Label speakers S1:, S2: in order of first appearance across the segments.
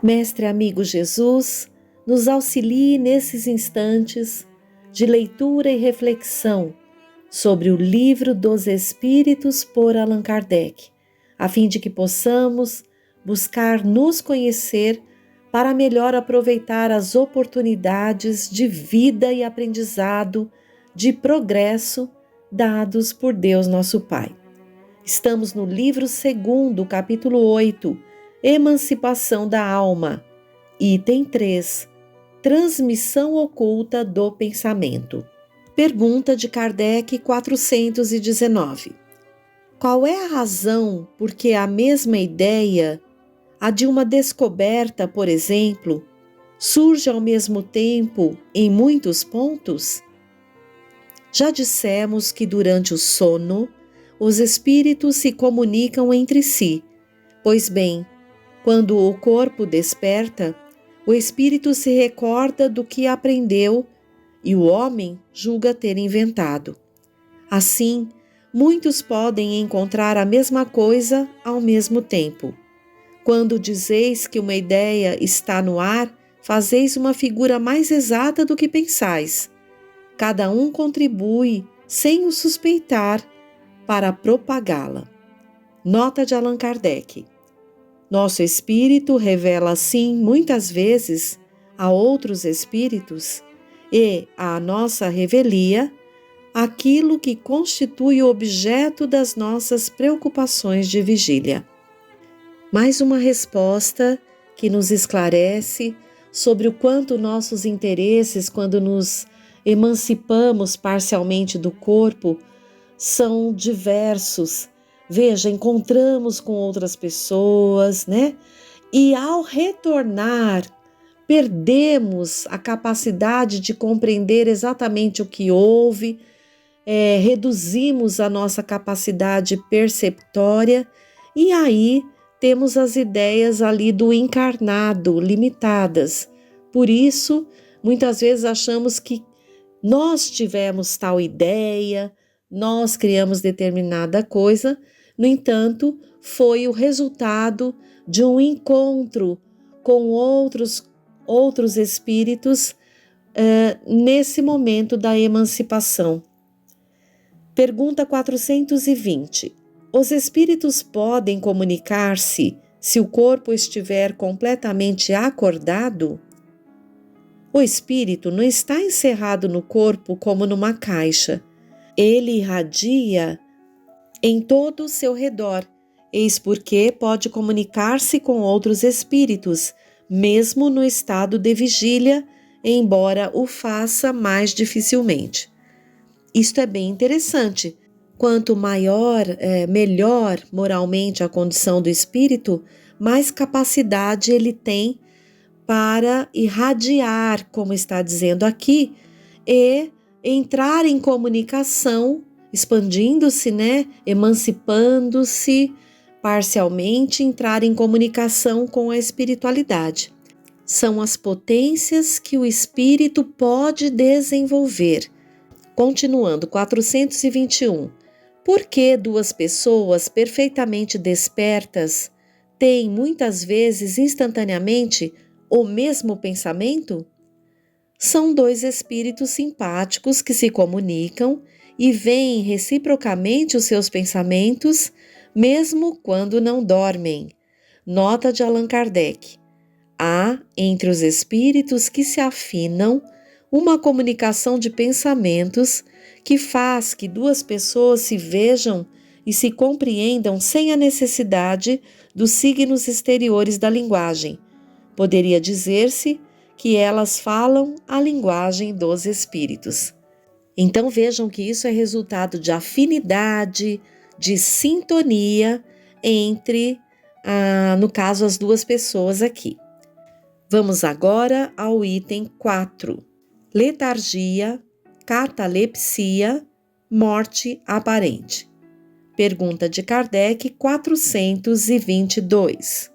S1: Mestre amigo Jesus, nos auxilie nesses instantes de leitura e reflexão sobre o Livro dos Espíritos por Allan Kardec, a fim de que possamos buscar nos conhecer para melhor aproveitar as oportunidades de vida e aprendizado, de progresso dados por Deus nosso Pai. Estamos no livro 2, capítulo 8, Emancipação da Alma, item 3, Transmissão oculta do pensamento. Pergunta de Kardec 419. Qual é a razão por que a mesma ideia, a de uma descoberta, por exemplo, surge ao mesmo tempo em muitos pontos? Já dissemos que durante o sono, os espíritos se comunicam entre si. Pois bem, quando o corpo desperta, o espírito se recorda do que aprendeu e o homem julga ter inventado. Assim, muitos podem encontrar a mesma coisa ao mesmo tempo. Quando dizeis que uma ideia está no ar, fazeis uma figura mais exata do que pensais. Cada um contribui, sem o suspeitar, para propagá-la. Nota de Allan Kardec. Nosso espírito revela assim, muitas vezes, a outros espíritos e, à nossa revelia, aquilo que constitui o objeto das nossas preocupações de vigília. Mais uma resposta que nos esclarece sobre o quanto nossos interesses, quando nos emancipamos parcialmente do corpo, são diversos. Veja, encontramos com outras pessoas, né? E ao retornar, perdemos a capacidade de compreender exatamente o que houve, reduzimos a nossa capacidade perceptória e aí temos as ideias ali do encarnado limitadas. Por isso, muitas vezes achamos que nós tivemos tal ideia, nós criamos determinada coisa, no entanto, foi o resultado de um encontro com outros espíritos nesse momento da emancipação. Pergunta 420. Os espíritos podem comunicar-se se o corpo estiver completamente acordado? O espírito não está encerrado no corpo como numa caixa. Ele irradia em todo o seu redor, eis porque pode comunicar-se com outros espíritos, mesmo no estado de vigília, embora o faça mais dificilmente. Isto é bem interessante. Quanto melhor moralmente a condição do espírito, mais capacidade ele tem para irradiar, como está dizendo aqui, e entrar em comunicação, expandindo-se, emancipando-se parcialmente, entrar em comunicação com a espiritualidade. São as potências que o espírito pode desenvolver. Continuando, 421. Por que duas pessoas perfeitamente despertas têm muitas vezes instantaneamente o mesmo pensamento? São dois espíritos simpáticos que se comunicam e veem reciprocamente os seus pensamentos, mesmo quando não dormem. Nota de Allan Kardec. Há, entre os espíritos que se afinam, uma comunicação de pensamentos que faz que duas pessoas se vejam e se compreendam sem a necessidade dos signos exteriores da linguagem. Poderia dizer-se que elas falam a linguagem dos espíritos. Então vejam que isso é resultado de afinidade, de sintonia entre, no caso, as duas pessoas aqui. Vamos agora ao item 4. Letargia, catalepsia, morte aparente. Pergunta de Kardec 422.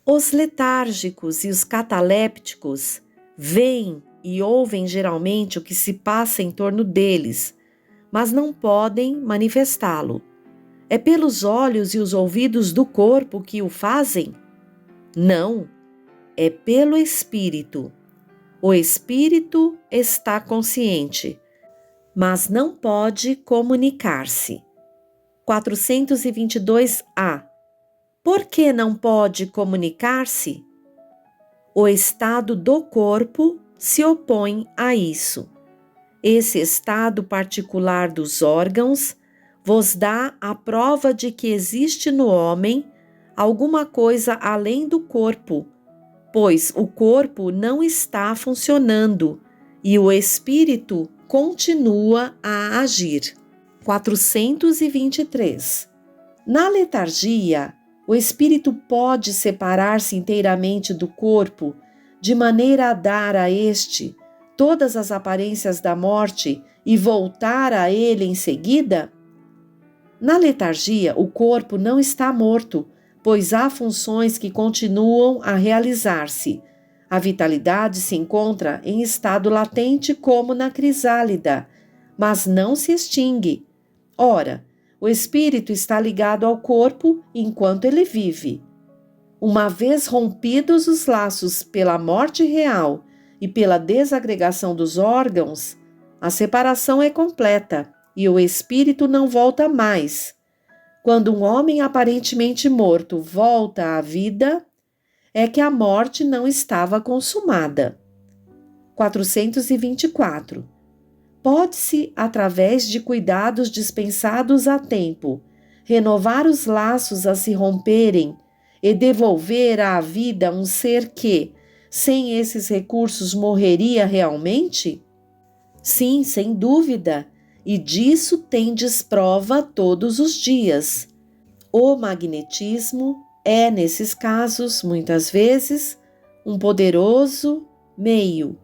S1: Os letárgicos e os catalépticos veem e ouvem geralmente o que se passa em torno deles, mas não podem manifestá-lo. É pelos olhos e os ouvidos do corpo que o fazem? Não, é pelo espírito. O espírito está consciente, mas não pode comunicar-se. 422A. Por que não pode comunicar-se? O estado do corpo se opõe a isso. Esse estado particular dos órgãos vos dá a prova de que existe no homem alguma coisa além do corpo, pois o corpo não está funcionando e o espírito continua a agir. 423. Na letargia, o espírito pode separar-se inteiramente do corpo, de maneira a dar a este todas as aparências da morte e voltar a ele em seguida? Na letargia, o corpo não está morto, pois há funções que continuam a realizar-se. A vitalidade se encontra em estado latente como na crisálida, mas não se extingue. Ora, o espírito está ligado ao corpo enquanto ele vive. Uma vez rompidos os laços pela morte real e pela desagregação dos órgãos, a separação é completa e o espírito não volta mais. Quando um homem aparentemente morto volta à vida, é que a morte não estava consumada. 424. Pode-se, através de cuidados dispensados a tempo, renovar os laços a se romperem e devolver à vida um ser que, sem esses recursos, morreria realmente? Sim, sem dúvida, e disso tendes prova todos os dias. O magnetismo é, nesses casos, muitas vezes, um poderoso meio,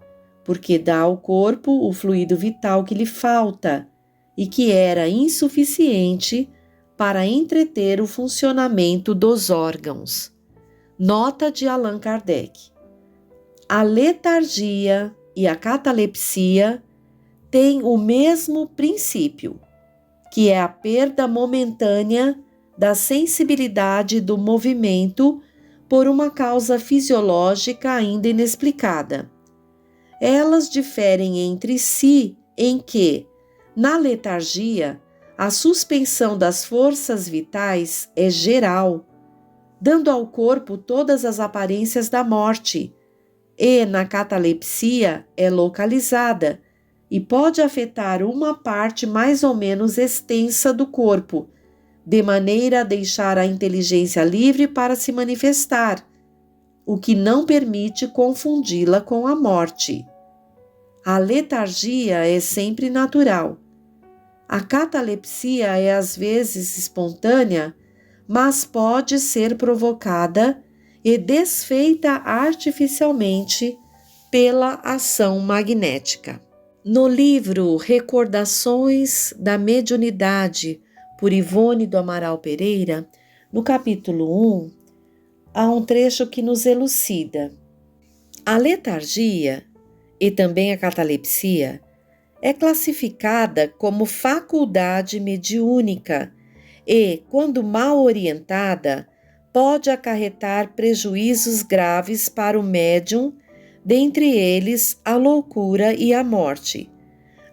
S1: porque dá ao corpo o fluido vital que lhe falta e que era insuficiente para entreter o funcionamento dos órgãos. Nota de Allan Kardec. A letargia e a catalepsia têm o mesmo princípio, que é a perda momentânea da sensibilidade do movimento por uma causa fisiológica ainda inexplicada. Elas diferem entre si em que, na letargia, a suspensão das forças vitais é geral, dando ao corpo todas as aparências da morte, e na catalepsia é localizada e pode afetar uma parte mais ou menos extensa do corpo, de maneira a deixar a inteligência livre para se manifestar, o que não permite confundi-la com a morte. A letargia é sempre natural. A catalepsia é às vezes espontânea, mas pode ser provocada e desfeita artificialmente pela ação magnética. No livro Recordações da Mediunidade, por Ivone do Amaral Pereira, no capítulo 1, há um trecho que nos elucida. A letargia e também a catalepsia é classificada como faculdade mediúnica e, quando mal orientada, pode acarretar prejuízos graves para o médium, dentre eles a loucura e a morte.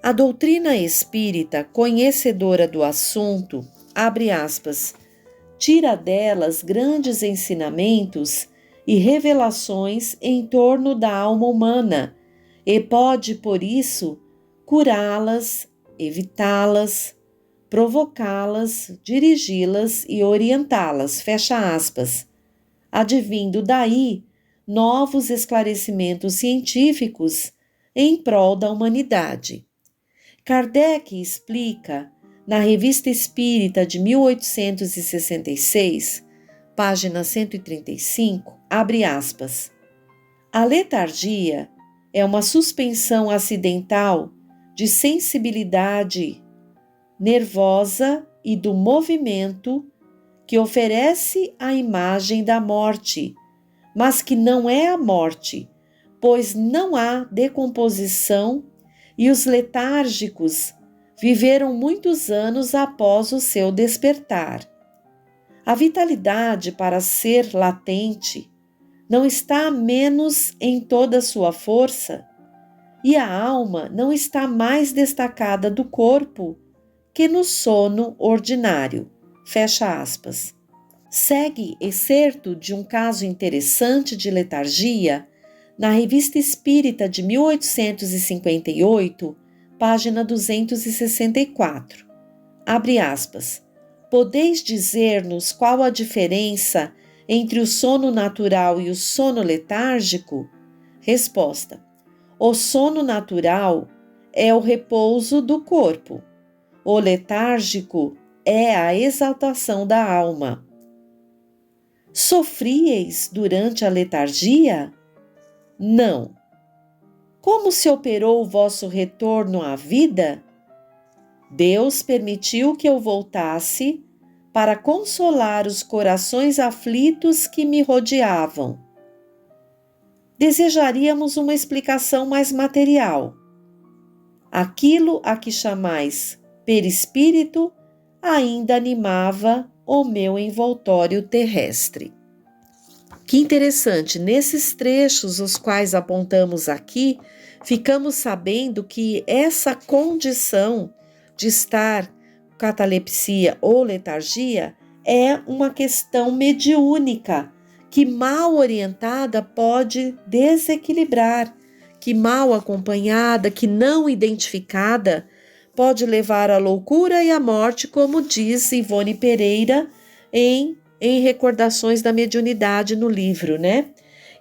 S1: A doutrina espírita, conhecedora do assunto, abre aspas, tira delas grandes ensinamentos e revelações em torno da alma humana e pode, por isso, curá-las, evitá-las, provocá-las, dirigi-las e orientá-las, fecha aspas, advindo daí novos esclarecimentos científicos em prol da humanidade. Kardec explica, na Revista Espírita de 1866, página 135, abre aspas, a letargia é uma suspensão acidental de sensibilidade nervosa e do movimento que oferece a imagem da morte, mas que não é a morte, pois não há decomposição e os letárgicos viveram muitos anos após o seu despertar. A vitalidade, para ser latente, não está menos em toda a sua força, e a alma não está mais destacada do corpo que no sono ordinário. Fecha aspas. Segue excerto de um caso interessante de letargia na Revista Espírita de 1858, página 264. Abre aspas. Podeis dizer-nos qual a diferença entre o sono natural e o sono letárgico? Resposta. O sono natural é o repouso do corpo. O letárgico é a exaltação da alma. Sofríeis durante a letargia? Não. Como se operou o vosso retorno à vida? Deus permitiu que eu voltasse para consolar os corações aflitos que me rodeavam. Desejaríamos uma explicação mais material. Aquilo a que chamais perispírito ainda animava o meu envoltório terrestre. Que interessante, nesses trechos os quais apontamos aqui, ficamos sabendo que essa condição de estar catalepsia ou letargia é uma questão mediúnica, que mal orientada pode desequilibrar, que mal acompanhada, que não identificada, pode levar à loucura e à morte, como diz Ivone Pereira em Recordações da Mediunidade no livro, né?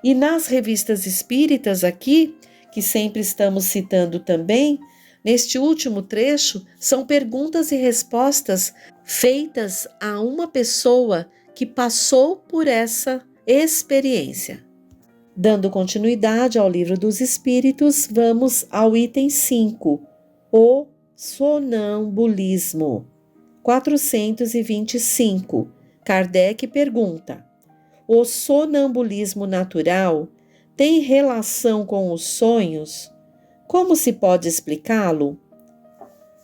S1: E nas revistas espíritas aqui, que sempre estamos citando também, neste último trecho, são perguntas e respostas feitas a uma pessoa que passou por essa experiência. Dando continuidade ao Livro dos Espíritos, vamos ao item 5, o sonambulismo. 425. Kardec pergunta: o sonambulismo natural tem relação com os sonhos? Como se pode explicá-lo?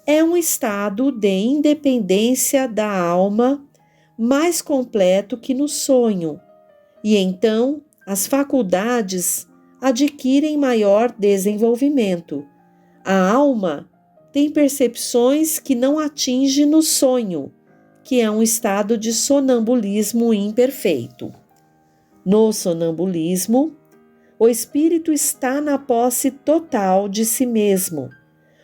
S1: É um estado de independência da alma mais completo que no sonho, e então as faculdades adquirem maior desenvolvimento. A alma tem percepções que não atinge no sonho, que é um estado de sonambulismo imperfeito. No sonambulismo, o espírito está na posse total de si mesmo.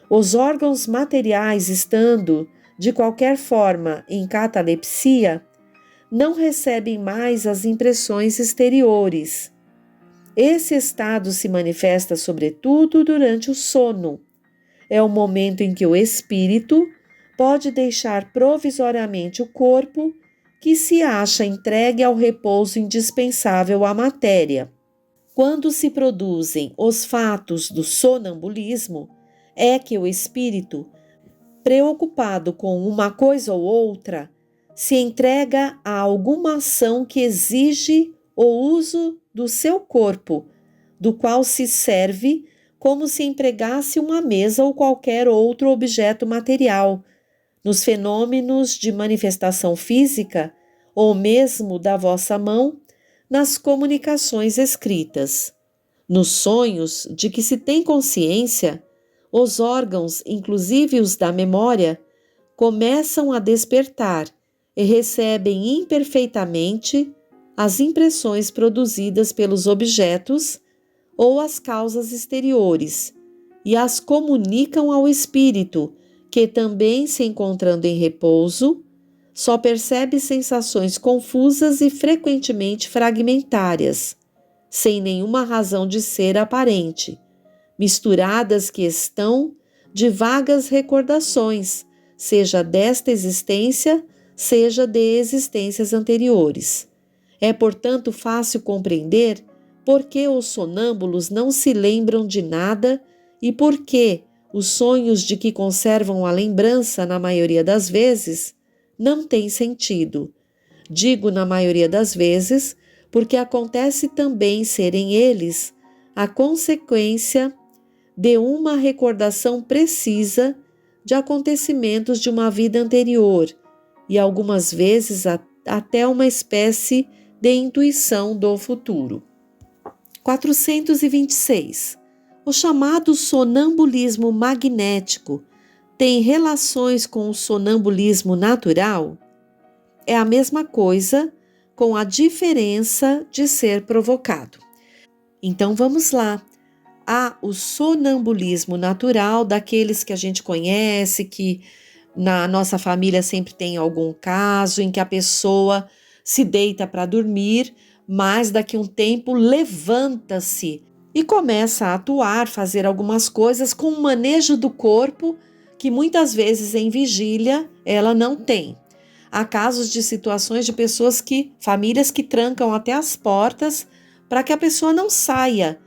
S1: Os órgãos materiais, estando, de qualquer forma, em catalepsia, não recebem mais as impressões exteriores. Esse estado se manifesta, sobretudo, durante o sono. É o momento em que o espírito pode deixar provisoriamente o corpo, que se acha entregue ao repouso indispensável à matéria. Quando se produzem os fatos do sonambulismo, é que o espírito, preocupado com uma coisa ou outra, se entrega a alguma ação que exige o uso do seu corpo, do qual se serve como se empregasse uma mesa ou qualquer outro objeto material, nos fenômenos de manifestação física, ou mesmo da vossa mão, nas comunicações escritas. Nos sonhos de que se tem consciência, os órgãos, inclusive os da memória, começam a despertar e recebem imperfeitamente as impressões produzidas pelos objetos ou as causas exteriores, e as comunicam ao espírito, que também, se encontrando em repouso, só percebe sensações confusas e frequentemente fragmentárias, sem nenhuma razão de ser aparente, misturadas que estão de vagas recordações, seja desta existência, seja de existências anteriores. É, portanto, fácil compreender por que os sonâmbulos não se lembram de nada e por que os sonhos de que conservam a lembrança, na maioria das vezes, não têm sentido. Digo na maioria das vezes, porque acontece também serem eles a consequência de uma recordação precisa de acontecimentos de uma vida anterior e algumas vezes até uma espécie de intuição do futuro. 426. O chamado sonambulismo magnético tem relações com o sonambulismo natural? É a mesma coisa, com a diferença de ser provocado. Então vamos lá. Há o sonambulismo natural, daqueles que a gente conhece, que na nossa família sempre tem algum caso em que a pessoa se deita para dormir, mas daqui a um tempo levanta-se e começa a atuar, fazer algumas coisas com um manejo do corpo que muitas vezes em vigília ela não tem. Há casos de situações de famílias que trancam até as portas para que a pessoa não saia.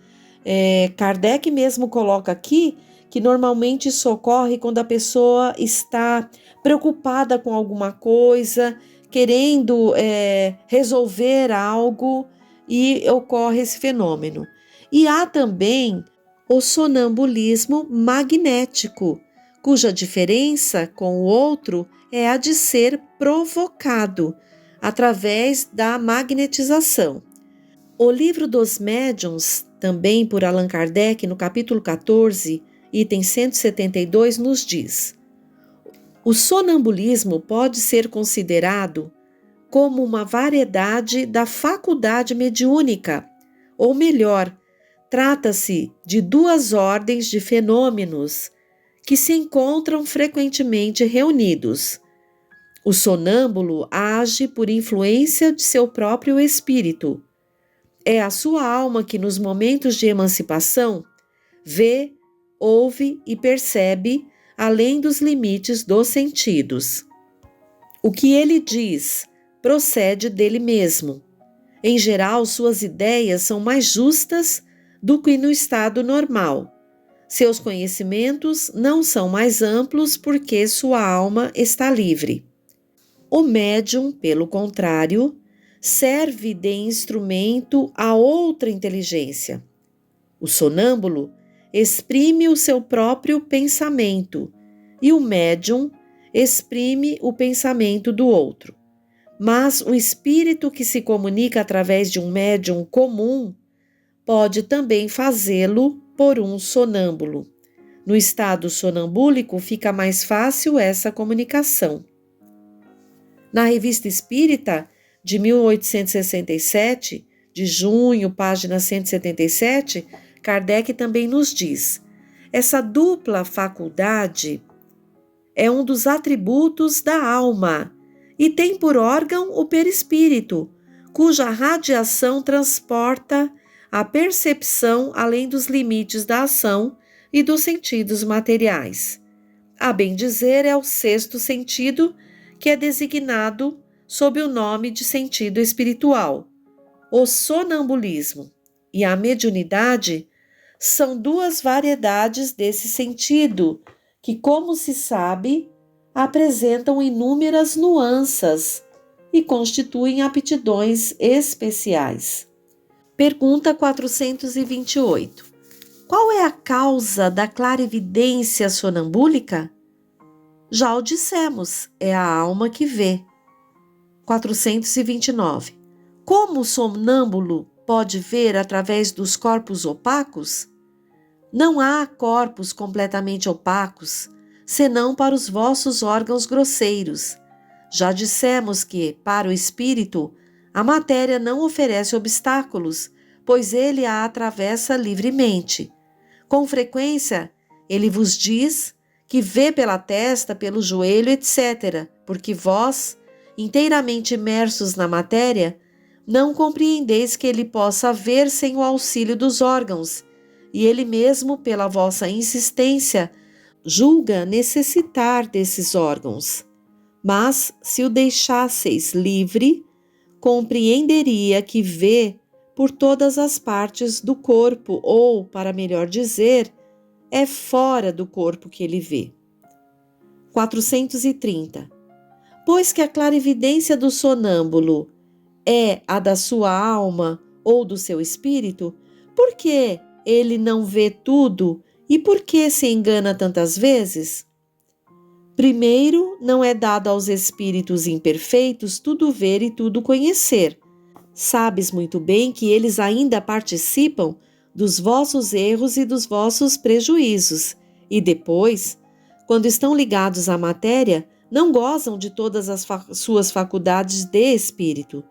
S1: Kardec mesmo coloca aqui que normalmente isso ocorre quando a pessoa está preocupada com alguma coisa, querendo resolver algo e ocorre esse fenômeno. E há também o sonambulismo magnético, cuja diferença com o outro é a de ser provocado através da magnetização. O Livro dos Médiuns, também por Allan Kardec, no capítulo 14, item 172, nos diz: o sonambulismo pode ser considerado como uma variedade da faculdade mediúnica, ou melhor, trata-se de duas ordens de fenômenos que se encontram frequentemente reunidos. O sonâmbulo age por influência de seu próprio espírito. É a sua alma que, nos momentos de emancipação, vê, ouve e percebe além dos limites dos sentidos. O que ele diz procede dele mesmo. Em geral, suas ideias são mais justas do que no estado normal. Seus conhecimentos não são mais amplos porque sua alma está livre. O médium, pelo contrário, serve de instrumento a outra inteligência. O sonâmbulo exprime o seu próprio pensamento e o médium exprime o pensamento do outro. Mas o espírito que se comunica através de um médium comum pode também fazê-lo por um sonâmbulo. No estado sonambúlico fica mais fácil essa comunicação. Na Revista Espírita, de 1867, de junho, página 177, Kardec também nos diz: essa dupla faculdade é um dos atributos da alma e tem por órgão o perispírito, cuja radiação transporta a percepção além dos limites da ação e dos sentidos materiais. A bem dizer, é o sexto sentido que é designado sob o nome de sentido espiritual. O sonambulismo e a mediunidade são duas variedades desse sentido que, como se sabe, apresentam inúmeras nuances e constituem aptidões especiais. Pergunta 428. Qual é a causa da clarividência sonambúlica? Já o dissemos, é a alma que vê. 429. Como o sonâmbulo pode ver através dos corpos opacos? Não há corpos completamente opacos, senão para os vossos órgãos grosseiros. Já dissemos que, para o espírito, a matéria não oferece obstáculos, pois ele a atravessa livremente. Com frequência, ele vos diz que vê pela testa, pelo joelho, etc., porque vós, inteiramente imersos na matéria, não compreendeis que ele possa ver sem o auxílio dos órgãos, e ele mesmo, pela vossa insistência, julga necessitar desses órgãos. Mas, se o deixasseis livre, compreenderia que vê por todas as partes do corpo, ou, para melhor dizer, é fora do corpo que ele vê. 430. Pois que a clarividência do sonâmbulo é a da sua alma ou do seu espírito, por que ele não vê tudo e por que se engana tantas vezes? Primeiro, não é dado aos espíritos imperfeitos tudo ver e tudo conhecer. Sabes muito bem que eles ainda participam dos vossos erros e dos vossos prejuízos, e depois, quando estão ligados à matéria, não gozam de todas as suas faculdades de espírito.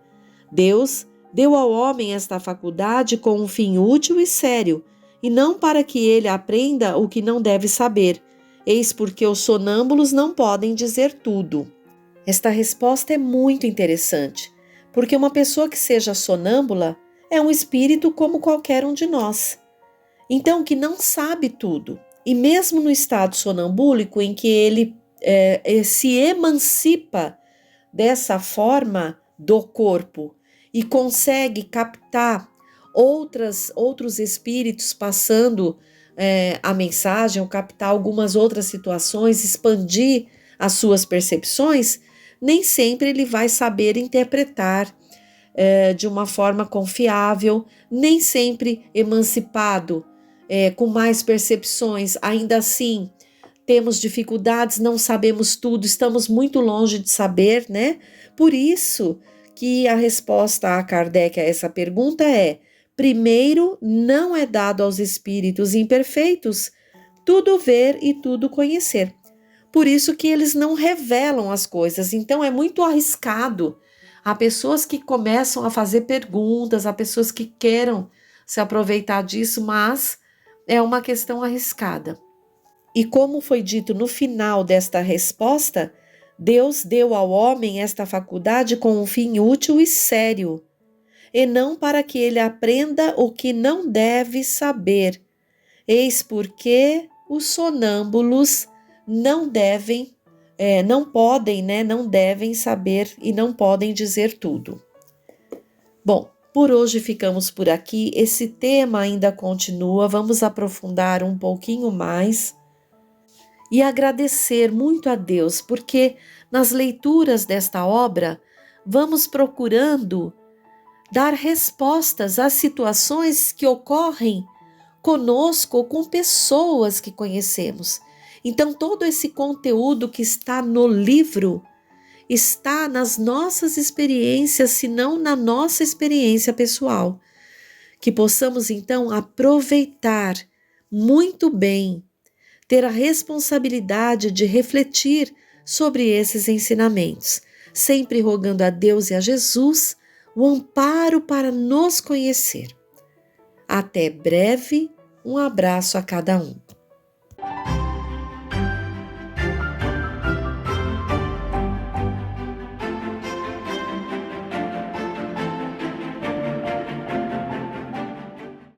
S1: Deus deu ao homem esta faculdade com um fim útil e sério, e não para que ele aprenda o que não deve saber. Eis porque os sonâmbulos não podem dizer tudo. Esta resposta é muito interessante, porque uma pessoa que seja sonâmbula é um espírito como qualquer um de nós. Então, que não sabe tudo. E mesmo no estado sonambúlico, em que ele se emancipa dessa forma do corpo e consegue captar outros espíritos passando a mensagem, ou captar algumas outras situações, expandir as suas percepções, nem sempre ele vai saber interpretar de uma forma confiável, nem sempre emancipado, com mais percepções. Ainda assim, temos dificuldades, não sabemos tudo, estamos muito longe de saber, né? Por isso que a resposta a Kardec a essa pergunta é: primeiro, não é dado aos espíritos imperfeitos tudo ver e tudo conhecer. Por isso que eles não revelam as coisas. Então é muito arriscado. Há pessoas que começam a fazer perguntas, há pessoas que queiram se aproveitar disso, mas é uma questão arriscada. E como foi dito no final desta resposta, Deus deu ao homem esta faculdade com um fim útil e sério, e não para que ele aprenda o que não deve saber. Eis porque os sonâmbulos não devem saber e não podem dizer tudo. Bom, por hoje ficamos por aqui. Esse tema ainda continua, vamos aprofundar um pouquinho mais e agradecer muito a Deus, porque nas leituras desta obra vamos procurando dar respostas às situações que ocorrem conosco ou com pessoas que conhecemos. Então, todo esse conteúdo que está no livro está nas nossas experiências, se não na nossa experiência pessoal. Que possamos, então, aproveitar muito bem, ter a responsabilidade de refletir sobre esses ensinamentos, sempre rogando a Deus e a Jesus o amparo para nos conhecer. Até breve, um abraço a cada um.